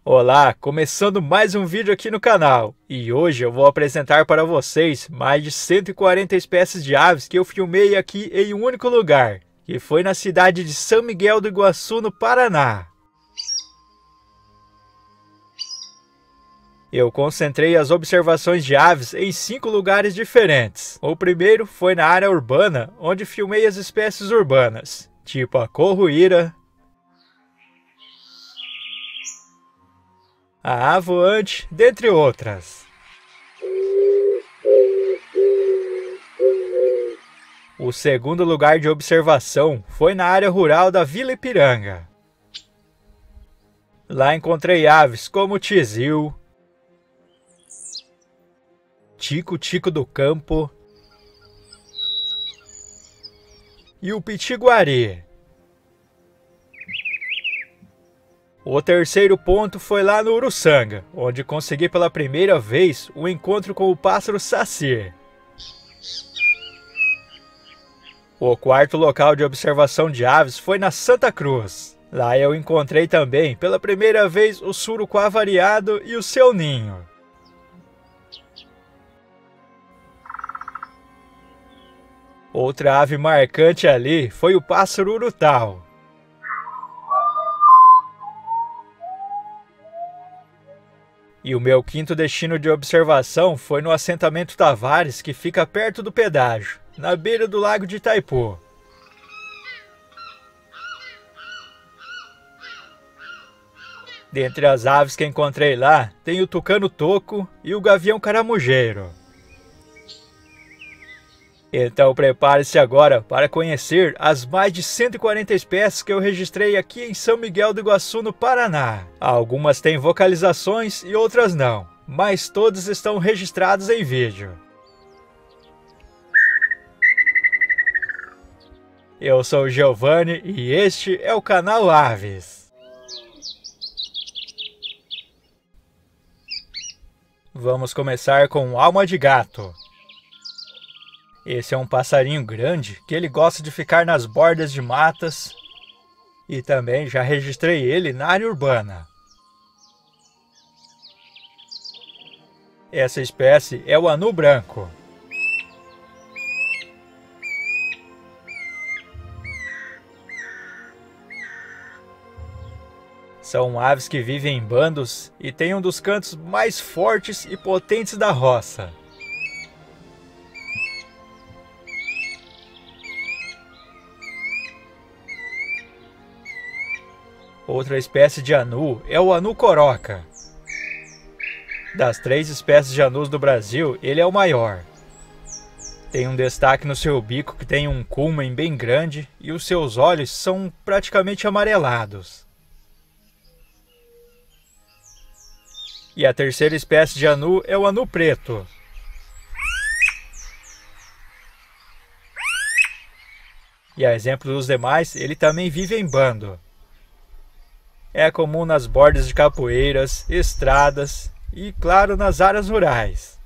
Olá, começando mais um vídeo aqui no canal, e hoje eu vou apresentar para vocês mais de 140 espécies de aves que eu filmei aqui em um único lugar, que foi na cidade de São Miguel do Iguaçu, no Paraná. Eu concentrei as observações de aves em 5 lugares diferentes. O primeiro foi na área urbana, onde filmei as espécies urbanas, tipo a corruíra, a avoante, dentre outras. O segundo lugar de observação foi na área rural da Vila Ipiranga. Lá encontrei aves como o tizil, tico-tico do campo e o pitiguari. O terceiro ponto foi lá no Uruçanga, onde consegui pela primeira vez o encontro com o pássaro saci. O quarto local de observação de aves foi na Santa Cruz. Lá eu encontrei também pela primeira vez o surucuá variado e o seu ninho. Outra ave marcante ali foi o pássaro urutau. E o meu quinto destino de observação foi no assentamento Tavares, que fica perto do pedágio, na beira do lago de Itaipu. Dentre as aves que encontrei lá, tem o tucano-toco e o gavião caramujeiro. Então prepare-se agora para conhecer as mais de 140 espécies que eu registrei aqui em São Miguel do Iguaçu, no Paraná. Algumas têm vocalizações e outras não, mas todas estão registradas em vídeo. Eu sou o Giovanni e este é o canal Aves. Vamos começar com alma de gato. Esse é um passarinho grande que ele gosta de ficar nas bordas de matas e também já registrei ele na área urbana. Essa espécie é o anu branco. São aves que vivem em bandos e têm um dos cantos mais fortes e potentes da roça. Outra espécie de anu é o anu coroca. Das 3 espécies de anus do Brasil, ele é o maior. Tem um destaque no seu bico que tem um culmen bem grande e os seus olhos são praticamente amarelados. E a terceira espécie de anu é o anu preto. E a exemplo dos demais, ele também vive em bando. É comum nas bordas de capoeiras, estradas e, claro, nas áreas rurais.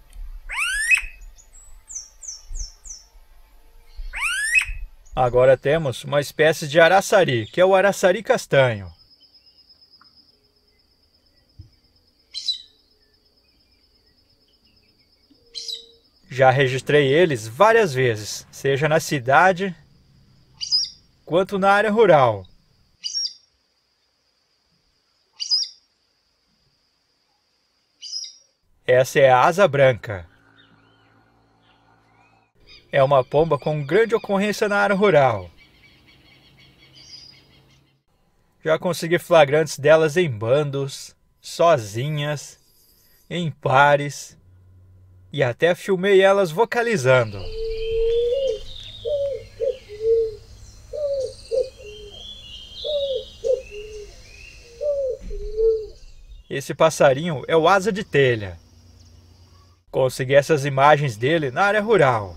Agora temos uma espécie de araçari, que é o araçari castanho. Já registrei eles várias vezes, seja na cidade quanto na área rural. Essa é a asa branca. É uma pomba com grande ocorrência na área rural. Já consegui flagrantes delas em bandos, sozinhas, em pares e até filmei elas vocalizando. Esse passarinho é o asa de telha. Consegui essas imagens dele na área rural.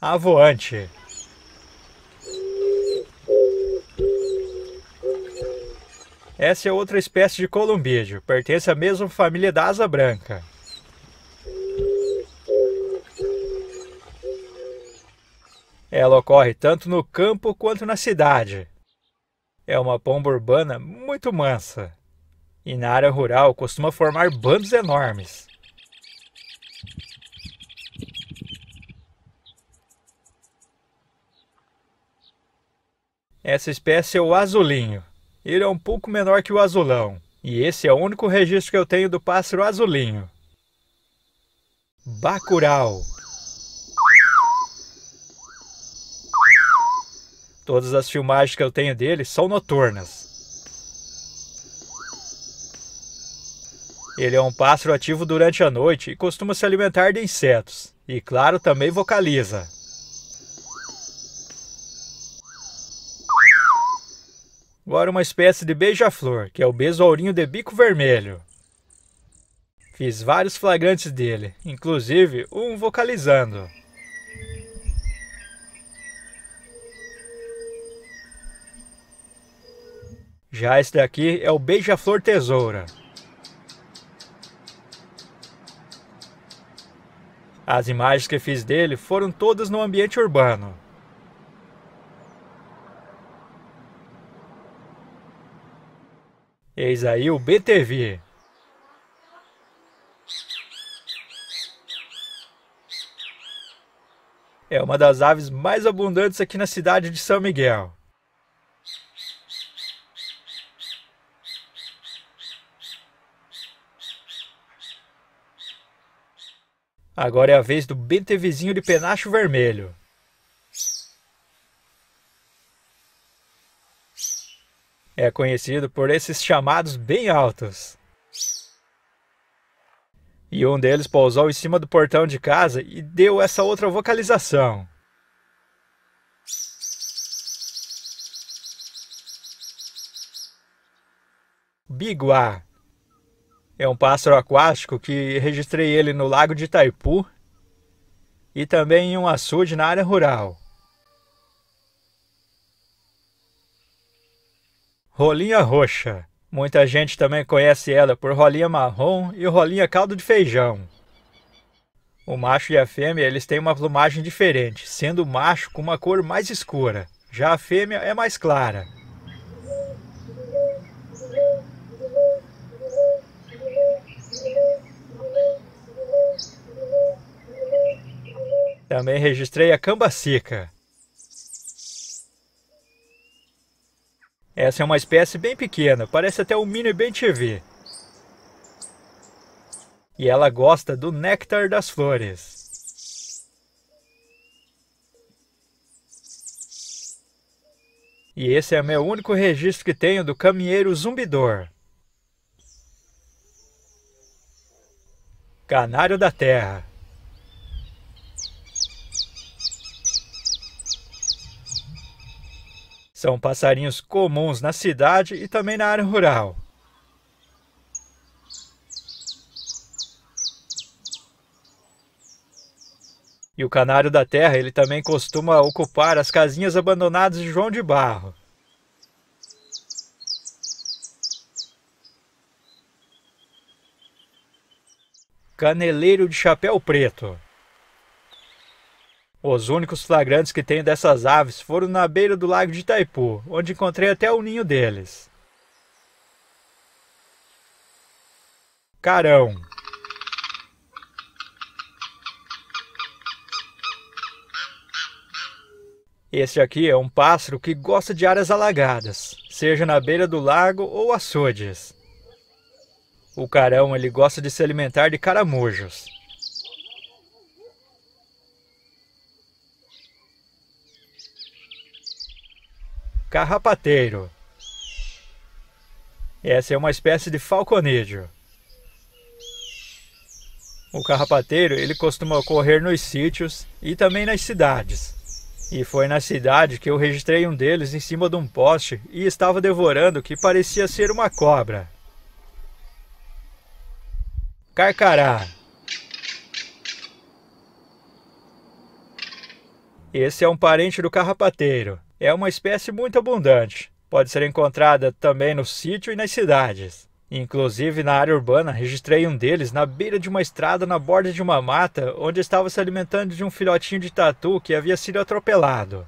Avoante. Essa é outra espécie de columbídeo, pertence à mesma família da asa branca. Ela ocorre tanto no campo quanto na cidade. É uma pomba urbana muito mansa. E na área rural costuma formar bandos enormes. Essa espécie é o azulinho. Ele é um pouco menor que o azulão. E esse é o único registro que eu tenho do pássaro azulinho. Bacurau. Todas as filmagens que eu tenho dele são noturnas. Ele é um pássaro ativo durante a noite e costuma se alimentar de insetos. E claro, também vocaliza. Agora uma espécie de beija-flor, que é o besourinho de bico vermelho. Fiz vários flagrantes dele, inclusive um vocalizando. Já esse daqui é o beija-flor tesoura. As imagens que fiz dele foram todas no ambiente urbano. Eis aí o BTV. É uma das aves mais abundantes aqui na cidade de São Miguel. Agora é a vez do BTVzinho de penacho vermelho. É conhecido por esses chamados bem altos. E um deles pousou em cima do portão de casa e deu essa outra vocalização. Biguá. É um pássaro aquático que registrei ele no lago de Itaipu e também em um açude na área rural. Rolinha roxa. Muita gente também conhece ela por rolinha marrom e rolinha caldo de feijão. O macho e a fêmea eles têm uma plumagem diferente, sendo o macho com uma cor mais escura, já a fêmea é mais clara. Também registrei a cambacica. Essa é uma espécie bem pequena, parece até um mini bem-TV. E ela gosta do néctar das flores. E esse é o meu único registro que tenho do caminheiro zumbidor. Canário da terra. São passarinhos comuns na cidade e também na área rural. E o canário da terra ele também costuma ocupar as casinhas abandonadas de João de Barro. Caneleiro de chapéu preto. Os únicos flagrantes que tenho dessas aves foram na beira do lago de Itaipu, onde encontrei até o ninho deles. Carão. Este aqui é um pássaro que gosta de áreas alagadas, seja na beira do lago ou açudes. O carão ele gosta de se alimentar de caramujos. Carrapateiro. Essa é uma espécie de falconídeo. O carrapateiro ele costuma ocorrer nos sítios e também nas cidades. E foi na cidade que eu registrei um deles em cima de um poste e estava devorando o que parecia ser uma cobra. Carcará. Esse é um parente do carrapateiro. É uma espécie muito abundante. Pode ser encontrada também no sítio e nas cidades. Inclusive, na área urbana, registrei um deles na beira de uma estrada na borda de uma mata, onde estava se alimentando de um filhotinho de tatu que havia sido atropelado.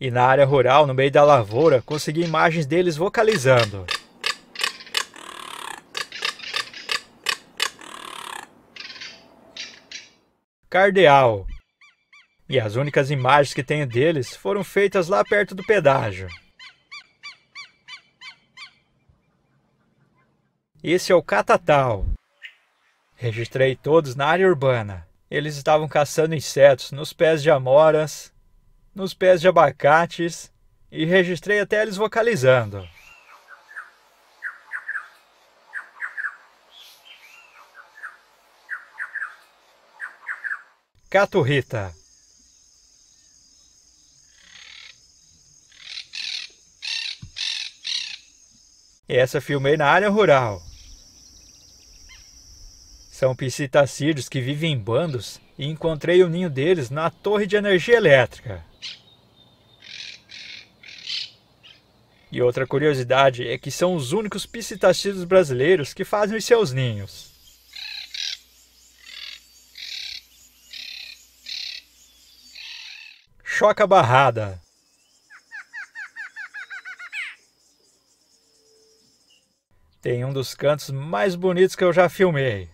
E na área rural, no meio da lavoura, consegui imagens deles vocalizando. Cardeal. E as únicas imagens que tenho deles foram feitas lá perto do pedágio. Esse é o catatal. Registrei todos na área urbana. Eles estavam caçando insetos nos pés de amoras, nos pés de abacates e registrei até eles vocalizando. Caturrita. Essa filmei na área rural. São psitacídeos que vivem em bandos e encontrei o ninho deles na torre de energia elétrica. E outra curiosidade é que são os únicos psitacídeos brasileiros que fazem os seus ninhos. Choca barrada. Tem um dos cantos mais bonitos que eu já filmei.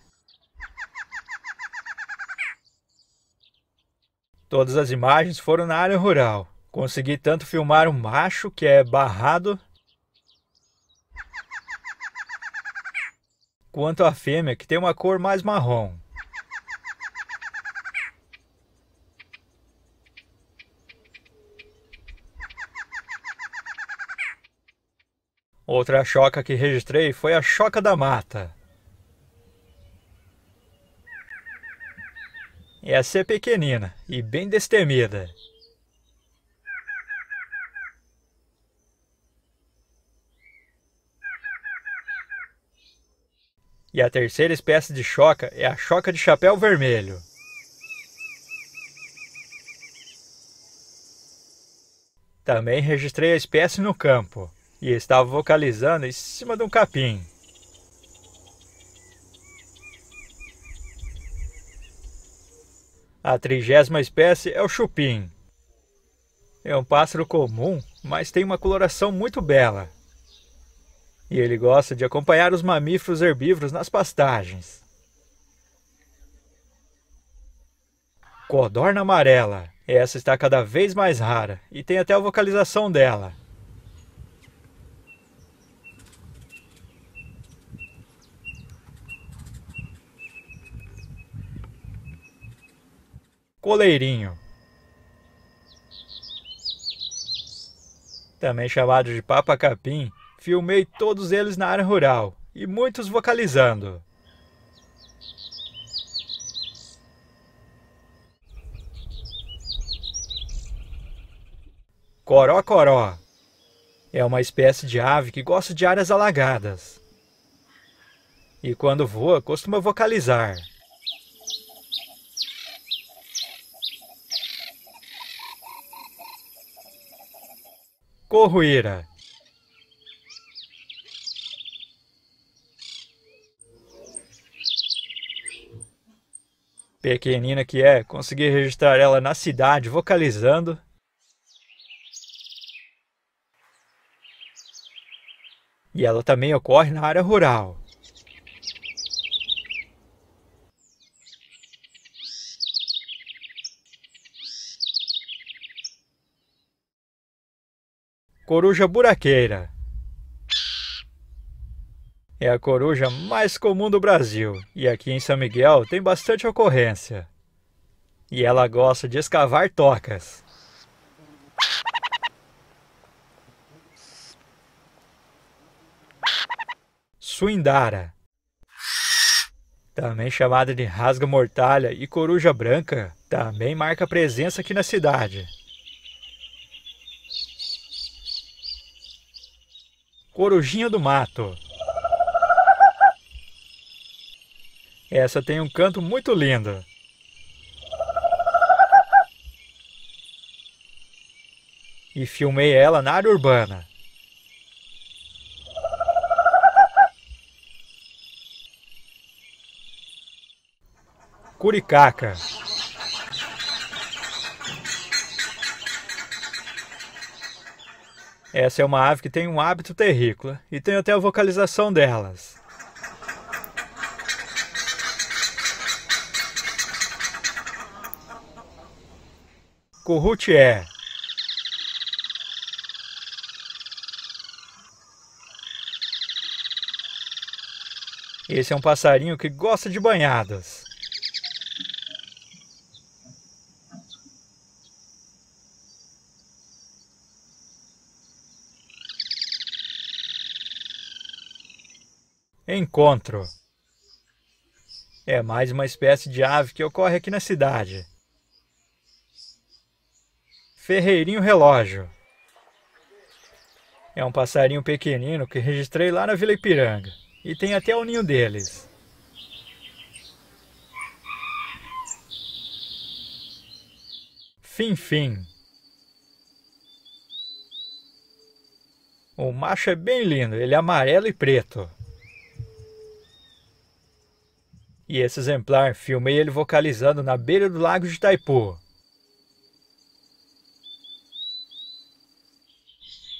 Todas as imagens foram na área rural. Consegui tanto filmar um macho, que é barrado, quanto a fêmea, que tem uma cor mais marrom. Outra choca que registrei foi a choca da mata. Essa é pequenina e bem destemida. E a terceira espécie de choca é a choca de chapéu vermelho. Também registrei a espécie no campo e estava vocalizando em cima de um capim. A 30ª espécie é o chupim. É um pássaro comum, mas tem uma coloração muito bela. E ele gosta de acompanhar os mamíferos herbívoros nas pastagens. Codorna amarela. Essa está cada vez mais rara e tem até a vocalização dela. Coleirinho. Também chamado de papa-capim, filmei todos eles na área rural e muitos vocalizando. Coró-coró. É uma espécie de ave que gosta de áreas alagadas. E quando voa, costuma vocalizar. Corruíra. Pequenina que é, consegui registrar ela na cidade vocalizando. E ela também ocorre na área rural. Coruja buraqueira. É a coruja mais comum do Brasil e aqui em São Miguel tem bastante ocorrência. E ela gosta de escavar tocas. Suindara. Também chamada de rasga-mortalha e coruja branca, também marca presença aqui na cidade. Corujinha do mato. Essa tem um canto muito lindo. E filmei ela na área urbana. curicaca. Essa é uma ave que tem um hábito terrícola e tem até a vocalização delas. Currutié. Esse é um passarinho que gosta de banhadas. Encontro. É mais uma espécie de ave que ocorre aqui na cidade. Ferreirinho relógio. É um passarinho pequenino que registrei lá na Vila Ipiranga. E tem até o ninho deles. Fim-fim. O macho é bem lindo, ele é amarelo e preto. E esse exemplar, filmei ele vocalizando na beira do lago de Itaipu.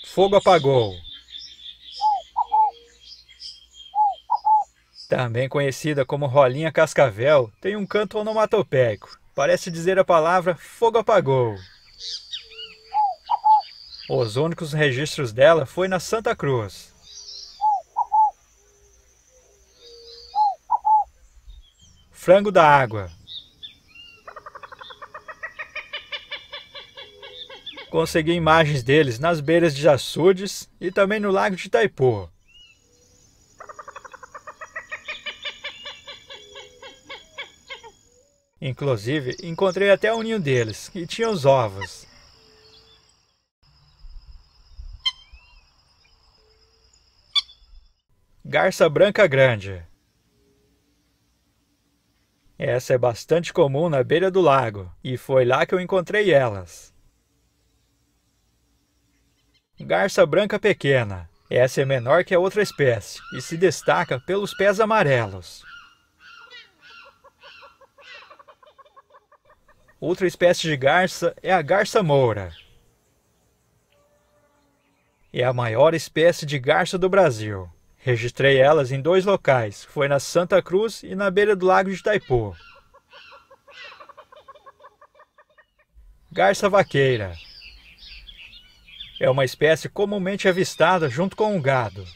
Fogo apagou. Também conhecida como rolinha cascavel, tem um canto onomatopeico. Parece dizer a palavra fogo apagou. Os únicos registros dela foi na Santa Cruz. Frango da água. Consegui imagens deles nas beiras de açudes e também no lago de Itaipu. Inclusive, encontrei até o ninho deles, e tinha os ovos. Garça branca grande. Essa é bastante comum na beira do lago, e foi lá que eu encontrei elas. Garça branca pequena. Essa é menor que a outra espécie, e se destaca pelos pés amarelos. Outra espécie de garça é a garça moura. É a maior espécie de garça do Brasil. Registrei elas em 2 locais, foi na Santa Cruz e na beira do lago de Itaipu. Garça vaqueira. É uma espécie comumente avistada junto com o gado.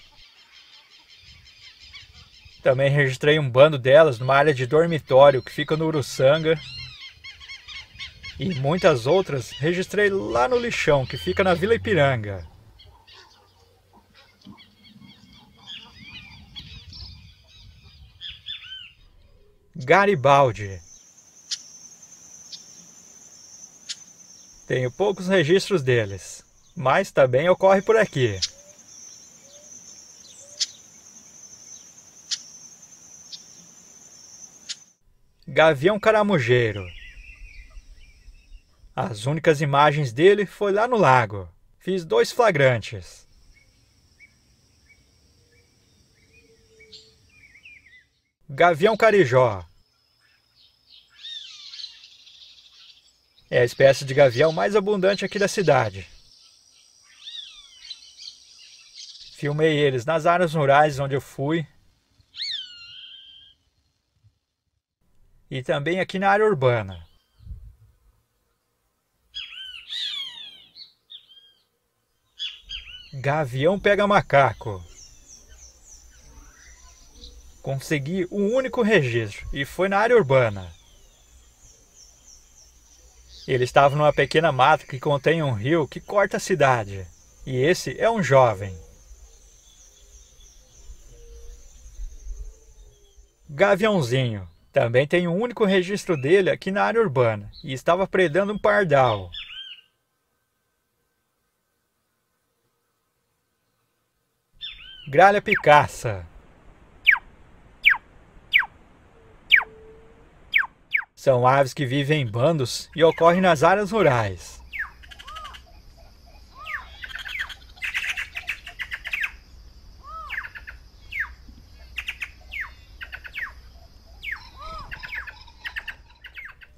Também registrei um bando delas numa área de dormitório que fica no Uruçanga. E muitas outras registrei lá no lixão, que fica na Vila Ipiranga. Garibaldi. Tenho poucos registros deles, mas também ocorre por aqui. Gavião caramujeiro. As únicas imagens dele foi lá no lago. Fiz 2 flagrantes. Gavião carijó. É a espécie de gavião mais abundante aqui da cidade. Filmei eles nas áreas rurais onde eu fui. E também aqui na área urbana. Gavião pega macaco. Consegui um único registro e foi na área urbana. Ele estava numa pequena mata que contém um rio que corta a cidade. E esse é um jovem. Gaviãozinho. Também tem um único registro dele aqui na área urbana e estava predando um pardal. Gralha picaça. São aves que vivem em bandos e ocorrem nas áreas rurais.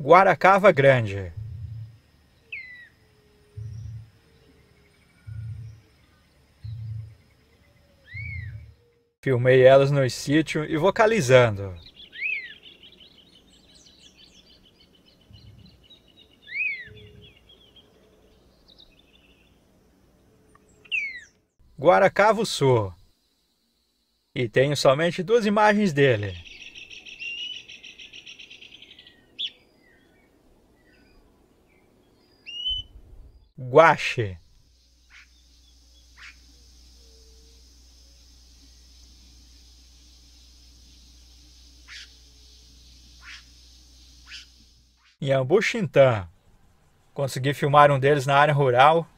Guaracava grande. Filmei elas no sítio e vocalizando. Guaracava Sul. E tenho somente 2 imagens dele. Guaxe. Iambu Xintã. Consegui filmar um deles na área rural.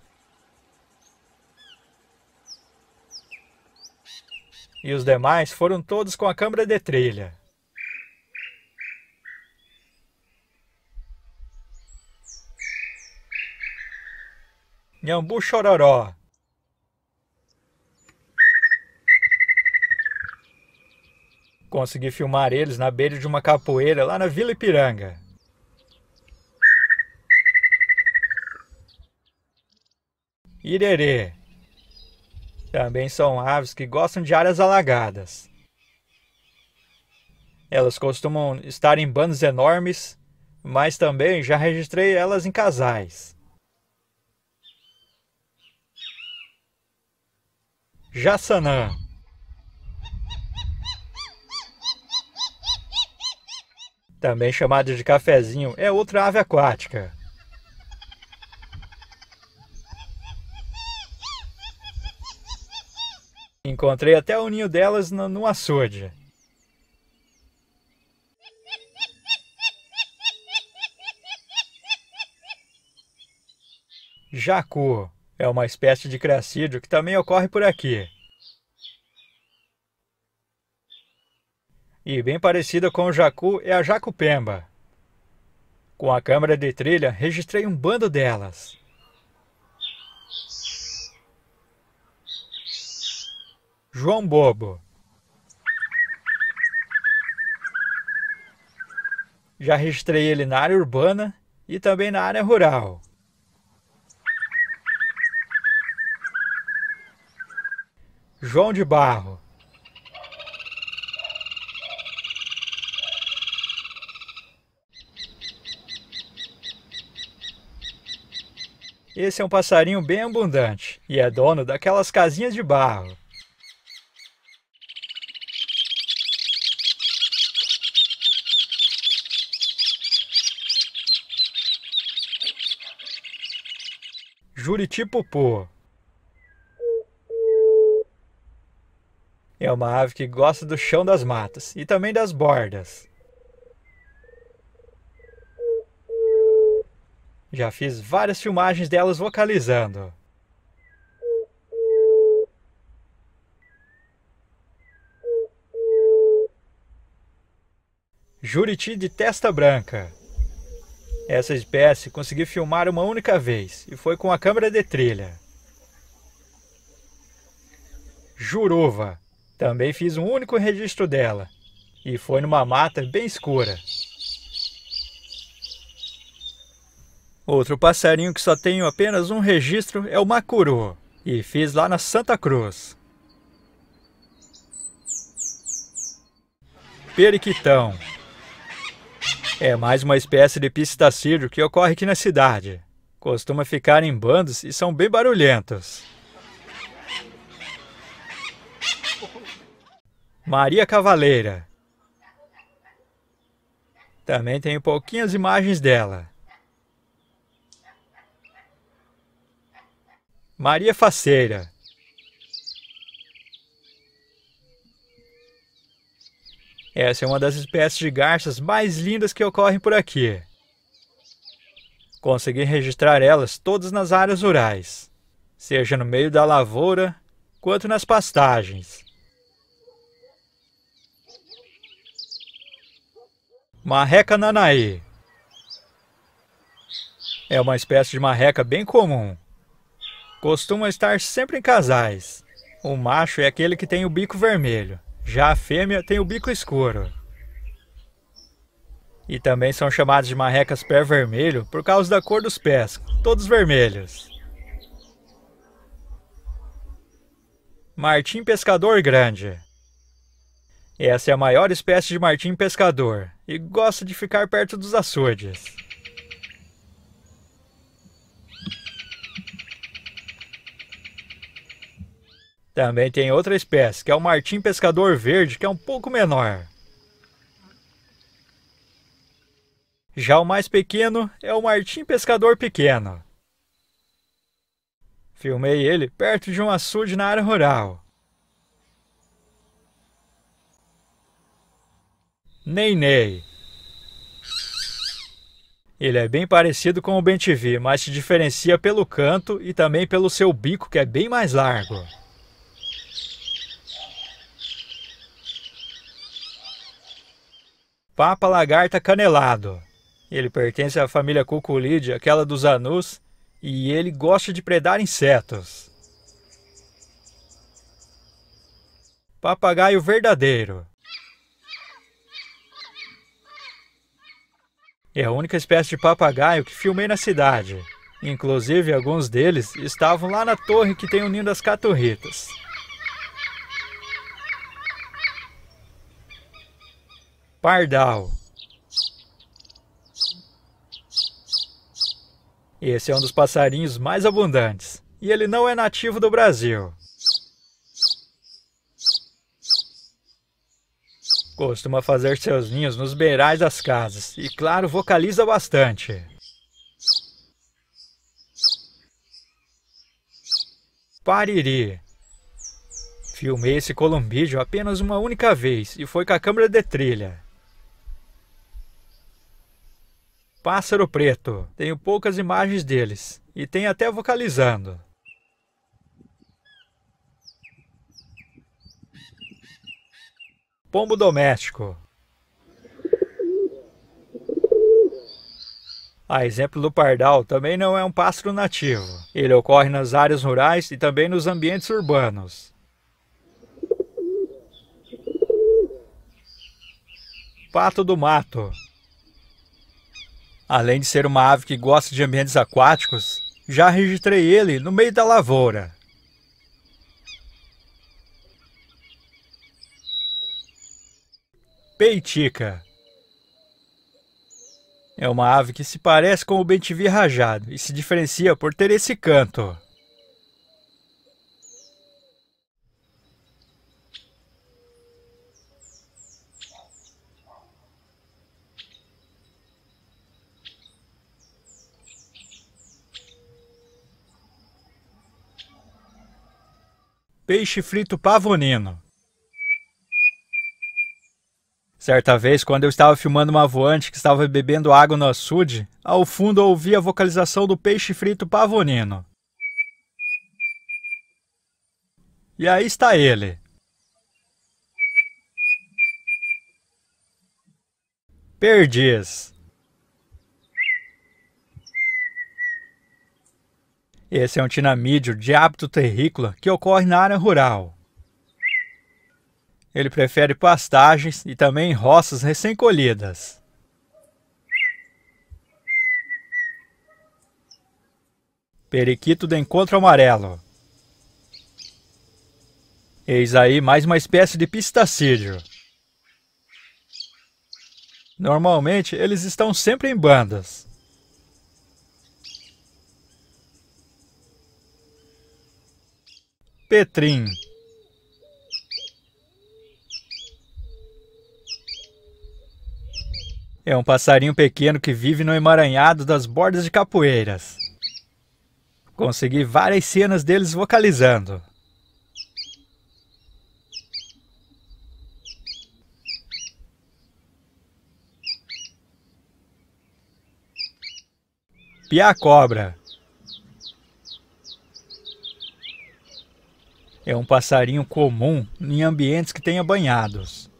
E os demais foram todos com a câmera de trilha. Iambu Chororó. Consegui filmar eles na beira de uma capoeira lá na Vila Ipiranga. Irerê. Também são aves que gostam de áreas alagadas. Elas costumam estar em bandos enormes, mas também já registrei elas em casais. Jaçanã. Também chamada de cafezinho, é outra ave aquática. Encontrei até o ninho delas no açude. Jacu é uma espécie de cracídeo que também ocorre por aqui. E bem parecida com o jacu é a jacupemba. Com a câmera de trilha, registrei um bando delas. João Bobo. Já registrei ele na área urbana e também na área rural. João de Barro. Esse é um passarinho bem abundante e é dono daquelas casinhas de barro. Juritipupu. É uma ave que gosta do chão das matas e também das bordas. Já fiz várias filmagens delas vocalizando. Juriti de testa branca. Essa espécie consegui filmar uma única vez e foi com a câmera de trilha. Juruva. Também fiz um único registro dela e foi numa mata bem escura. Outro passarinho que só tenho apenas um registro é o macuru e fiz lá na Santa Cruz. Periquitão. É mais uma espécie de pistacídeo que ocorre aqui na cidade. Costuma ficar em bandos e são bem barulhentos. Maria Cavaleira. Também tenho pouquinhas imagens dela. Maria Faceira. Essa é uma das espécies de garças mais lindas que ocorrem por aqui. Consegui registrar elas todas nas áreas rurais, seja no meio da lavoura, quanto nas pastagens. Marreca nanaí. É uma espécie de marreca bem comum. Costuma estar sempre em casais. O macho é aquele que tem o bico vermelho, já a fêmea tem o bico escuro. E também são chamados de marrecas pé vermelho por causa da cor dos pés, todos vermelhos. Martim pescador grande. Essa é a maior espécie de martim pescador e gosta de ficar perto dos açudes. Também tem outra espécie, que é o martim pescador verde, que é um pouco menor. Já o mais pequeno é o martim pescador pequeno. Filmei ele perto de um açude na área rural. Ney-ney. Ele é bem parecido com o bem-te-vi, mas se diferencia pelo canto e também pelo seu bico, que é bem mais largo. Papa-lagarta canelado. Ele pertence à família Cuculídea, aquela dos anus, e ele gosta de predar insetos. Papagaio verdadeiro. É a única espécie de papagaio que filmei na cidade. Inclusive, alguns deles estavam lá na torre que tem o ninho das caturritas. Pardal. Esse é um dos passarinhos mais abundantes, e ele não é nativo do Brasil. Costuma fazer seus ninhos nos beirais das casas, e claro, vocaliza bastante. Pariri. Filmei esse columbídeo apenas uma única vez, e foi com a câmera de trilha. Pássaro preto. Tenho poucas imagens deles, e tem até vocalizando. Pombo doméstico. A exemplo do pardal, também não é um pássaro nativo. Ele ocorre nas áreas rurais e também nos ambientes urbanos. Pato do mato. Além de ser uma ave que gosta de ambientes aquáticos, já registrei ele no meio da lavoura. Peitica. É uma ave que se parece com o bem-te-vi rajado e se diferencia por ter esse canto. Peixe frito pavonino. Certa vez, quando eu estava filmando uma voante que estava bebendo água no açude, ao fundo eu ouvi a vocalização do peixe frito pavonino. E aí está ele. Perdiz. Esse é um tinamídeo de hábito terrícola que ocorre na área rural. Ele prefere pastagens e também roças recém-colhidas. Periquito do encontro amarelo. Eis aí mais uma espécie de pistacídeo. Normalmente eles estão sempre em bandas. Petrim. É um passarinho pequeno que vive no emaranhado das bordas de capoeiras. Consegui várias cenas deles vocalizando. Piá-cobra. É um passarinho comum em ambientes que tenha banhados.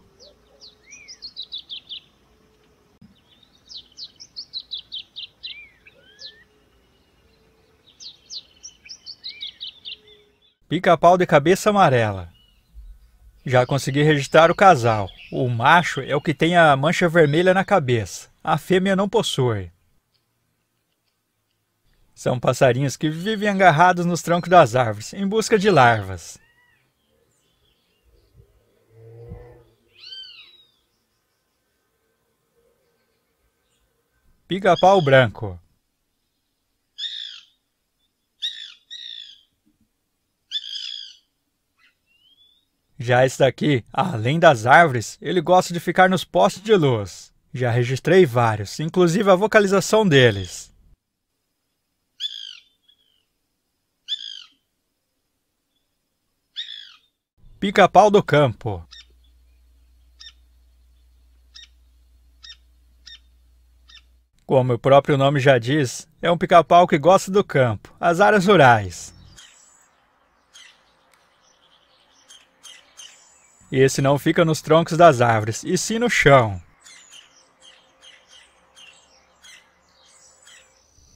Pica-pau de cabeça amarela. Já consegui registrar o casal. O macho é o que tem a mancha vermelha na cabeça. A fêmea não possui. São passarinhos que vivem agarrados nos troncos das árvores, em busca de larvas. Pica-pau branco. Já esse daqui, além das árvores, ele gosta de ficar nos postes de luz. Já registrei vários, inclusive a vocalização deles. Pica-pau do campo. Como o próprio nome já diz, é um pica-pau que gosta do campo, as áreas rurais. Esse não fica nos troncos das árvores, e sim no chão.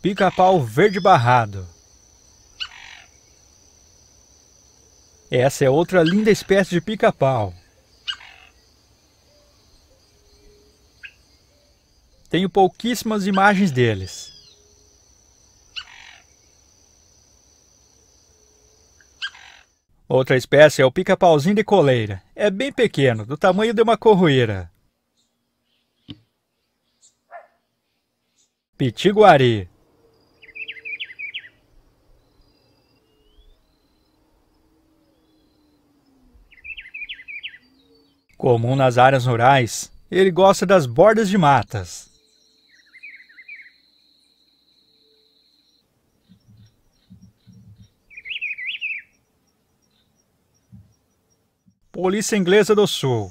Pica-pau verde barrado. Essa é outra linda espécie de pica-pau. Tenho pouquíssimas imagens deles. Outra espécie é o pica-pauzinho de coleira. É bem pequeno, do tamanho de uma corroeira. Pitiguari. Comum nas áreas rurais, ele gosta das bordas de matas. Polícia inglesa do sul.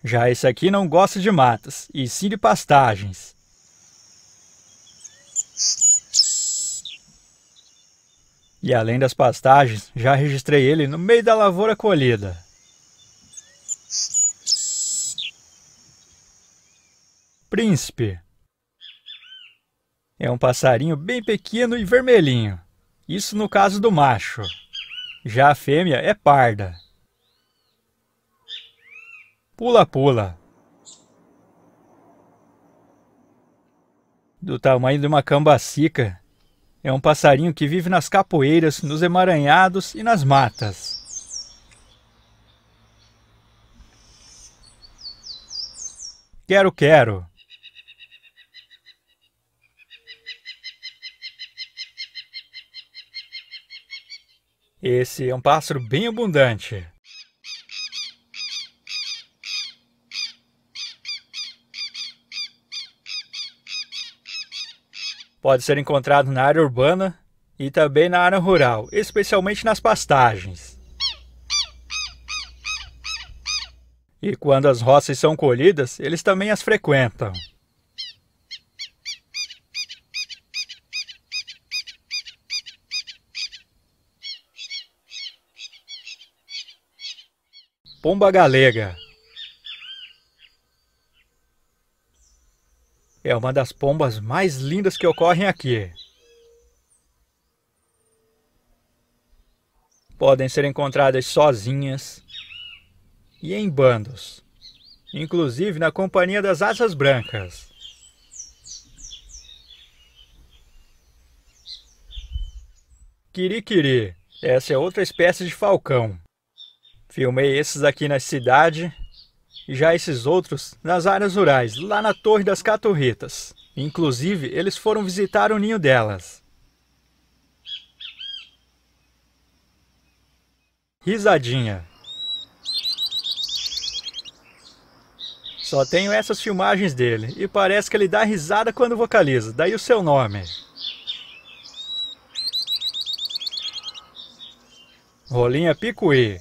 Já esse aqui não gosta de matas, e sim de pastagens. E além das pastagens, já registrei ele no meio da lavoura colhida. Príncipe. É um passarinho bem pequeno e vermelhinho. Isso no caso do macho. Já a fêmea é parda. Pula-pula. Do tamanho de uma cambacica, é um passarinho que vive nas capoeiras, nos emaranhados e nas matas. Quero-quero. Esse é um pássaro bem abundante. Pode ser encontrado na área urbana e também na área rural, especialmente nas pastagens. E quando as roças são colhidas, eles também as frequentam. Pomba galega. É uma das pombas mais lindas que ocorrem aqui. Podem ser encontradas sozinhas e em bandos, inclusive na companhia das asas brancas. Quiriquiri. Essa é outra espécie de falcão. Filmei esses aqui na cidade e já esses outros nas áreas rurais, lá na Torre das Caturritas. Inclusive, eles foram visitar o ninho delas. Risadinha. Só tenho essas filmagens dele e parece que ele dá risada quando vocaliza, daí o seu nome. Rolinha picuí.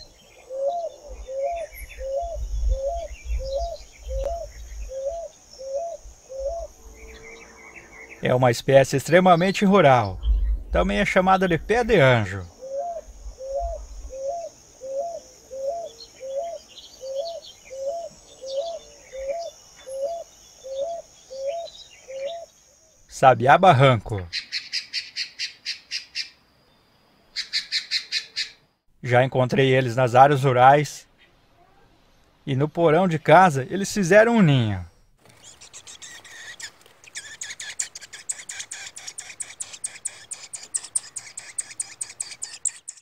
É uma espécie extremamente rural. Também é chamada de pé de anjo. Sabiá barranco. Já encontrei eles nas áreas rurais. E no porão de casa eles fizeram um ninho.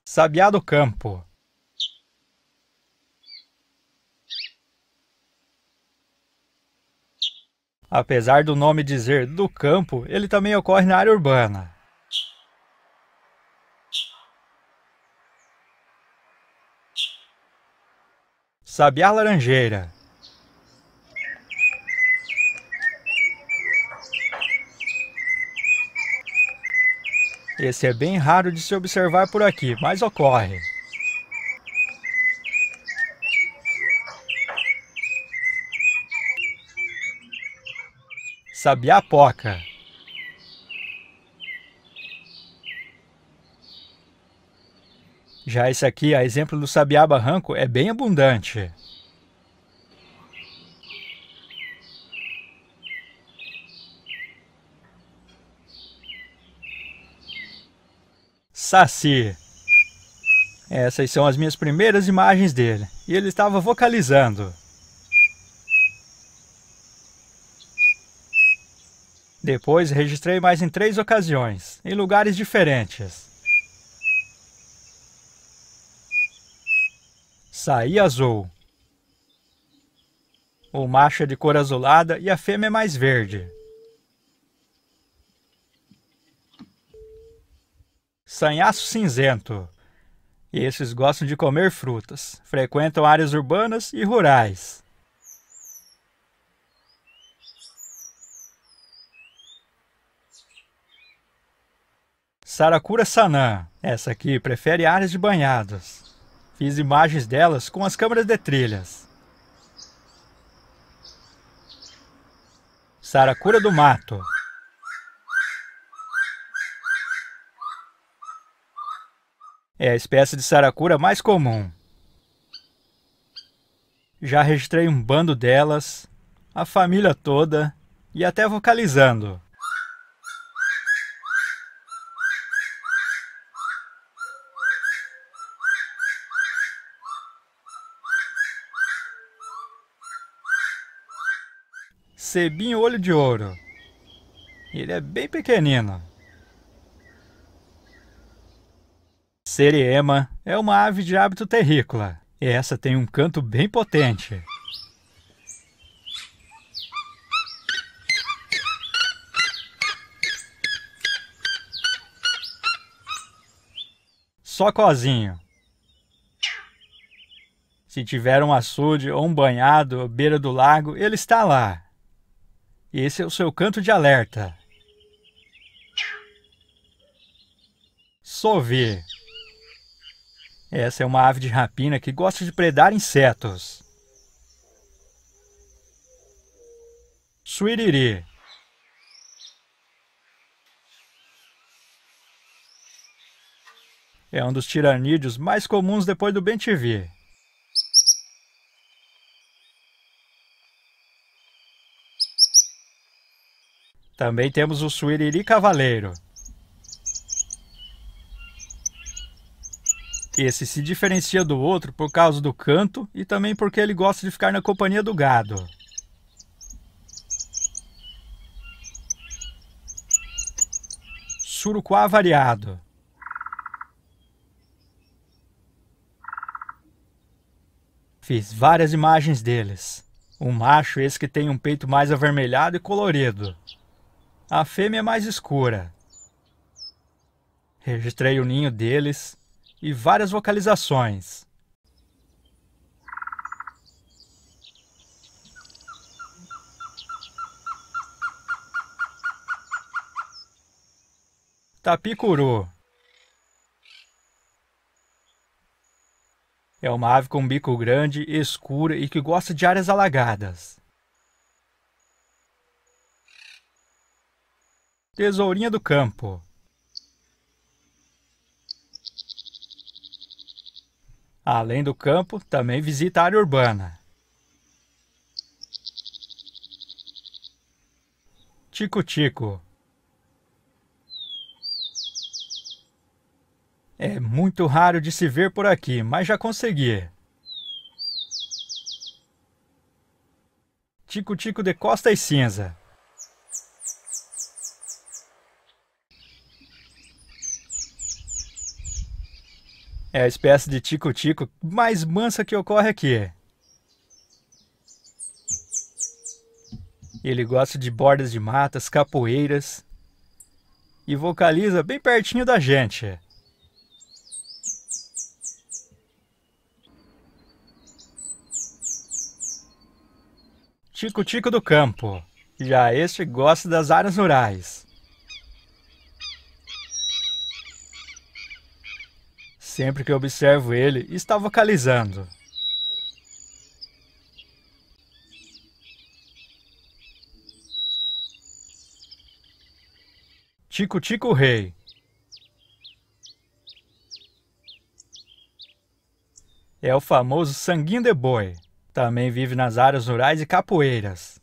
Sabiá do campo. Apesar do nome dizer do campo, ele também ocorre na área urbana. Sabiá laranjeira. Esse é bem raro de se observar por aqui, mas ocorre. Sabiá-poca. Já esse aqui, a exemplo do sabiá-barranco, é bem abundante. Saci. Essas são as minhas primeiras imagens dele, e ele estava vocalizando. Depois registrei mais em 3 ocasiões, em lugares diferentes. Saí azul. O macho é de cor azulada e a fêmea é mais verde. Sanhaço cinzento. Esses gostam de comer frutas, frequentam áreas urbanas e rurais. Saracura sanã. Essa aqui prefere áreas de banhados. Fiz imagens delas com as câmeras de trilhas. Saracura do mato. É a espécie de saracura mais comum. Já registrei um bando delas, a família toda e até vocalizando. Cebinho olho de ouro. Ele é bem pequenino. Seriema é uma ave de hábito terrícola. Essa tem um canto bem potente. Socozinho. Se tiver um açude ou um banhado à beira do lago, ele está lá. Esse é o seu canto de alerta. Sovi. Essa é uma ave de rapina que gosta de predar insetos. Suiriri. É um dos tiranídeos mais comuns depois do bem-te-vi. Também temos o suiriri cavaleiro. Esse se diferencia do outro por causa do canto e também porque ele gosta de ficar na companhia do gado. Surucuá variado. Fiz várias imagens deles. O macho, esse que tem um peito mais avermelhado e colorido. A fêmea é mais escura. Registrei o ninho deles e várias vocalizações. Tapicuru. É uma ave com bico grande, escura e que gosta de áreas alagadas. Tesourinha do campo. Além do campo, também visita a área urbana. Tico-tico. É muito raro de se ver por aqui, mas já consegui. Tico-tico de costas cinza. É a espécie de tico-tico mais mansa que ocorre aqui. Ele gosta de bordas de matas, capoeiras e vocaliza bem pertinho da gente. Tico-tico do campo. Já este gosta das áreas rurais. Sempre que observo ele, está vocalizando. Tico-tico rei. É o famoso sanguinho de boi. Também vive nas áreas rurais e capoeiras.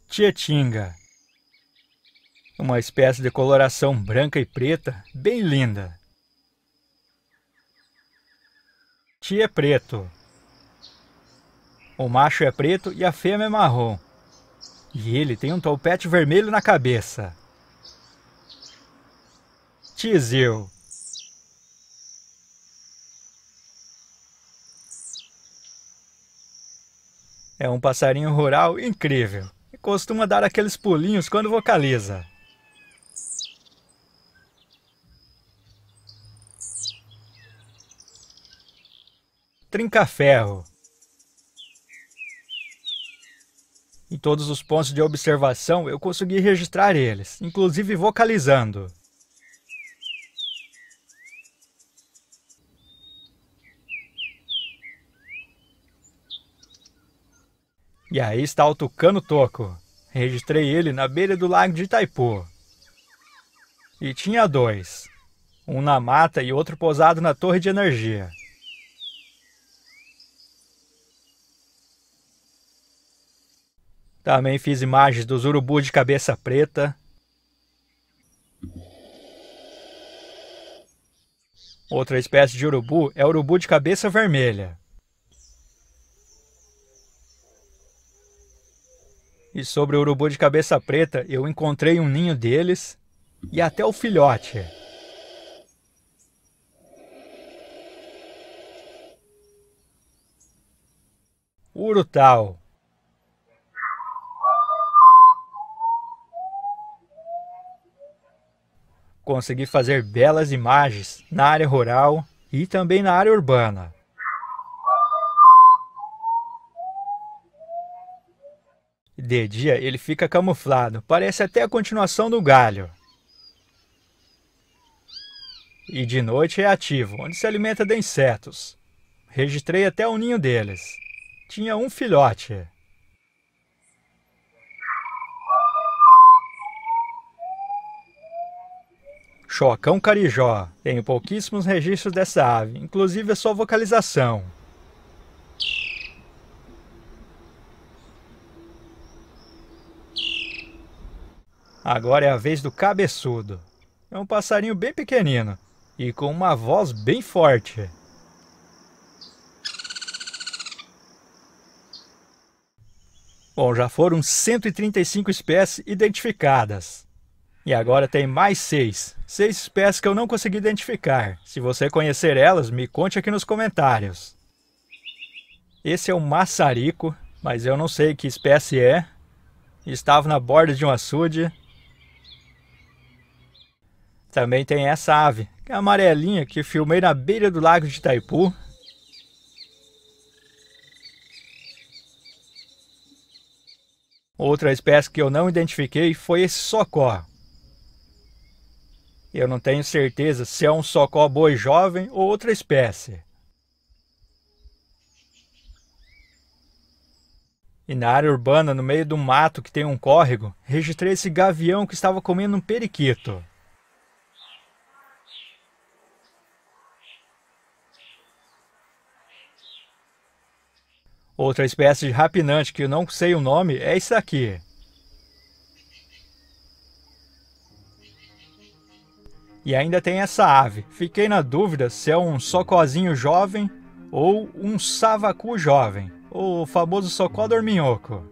Tietinga. Uma espécie de coloração branca e preta, bem linda. Tie preto. O macho é preto e a fêmea é marrom. E ele tem um topete vermelho na cabeça. Tizil. É um passarinho rural incrível e costuma dar aqueles pulinhos quando vocaliza. Trinca-ferro. Em todos os pontos de observação eu consegui registrar eles, inclusive vocalizando. E aí está o tucano-toco. Registrei ele na beira do lago de Itaipu. E tinha dois. Um na mata e outro pousado na torre de energia. Também fiz imagens dos urubus de cabeça preta. Outra espécie de urubu é o urubu de cabeça vermelha. E sobre o urubu de cabeça preta, eu encontrei um ninho deles e até o filhote. Urutau. Consegui fazer belas imagens na área rural e também na área urbana. De dia ele fica camuflado, parece até a continuação do galho. E de noite é ativo, onde se alimenta de insetos. Registrei até o ninho deles. Tinha um filhote. Chocão carijó. Tenho pouquíssimos registros dessa ave, inclusive a sua vocalização. Agora é a vez do cabeçudo. É um passarinho bem pequenino e com uma voz bem forte. Bom, já foram 135 espécies identificadas. E agora tem mais 6. 6 espécies que eu não consegui identificar. Se você conhecer elas, me conte aqui nos comentários. Esse é um maçarico, mas eu não sei que espécie é. Estava na borda de um açude. Também tem essa ave, que é a amarelinha, que filmei na beira do lago de Itaipu. Outra espécie que eu não identifiquei foi esse socó. Eu não tenho certeza se é um socó boi jovem ou outra espécie. E na área urbana, no meio do mato que tem um córrego, registrei esse gavião que estava comendo um periquito. Outra espécie de rapinante que eu não sei o nome é esse aqui. E ainda tem essa ave. Fiquei na dúvida se é um socozinho jovem ou um savacu jovem, o famoso socó dorminhoco.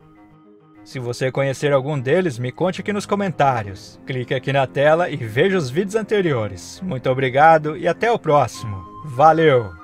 Se você conhecer algum deles, me conte aqui nos comentários. Clique aqui na tela e veja os vídeos anteriores. Muito obrigado e até o próximo. Valeu!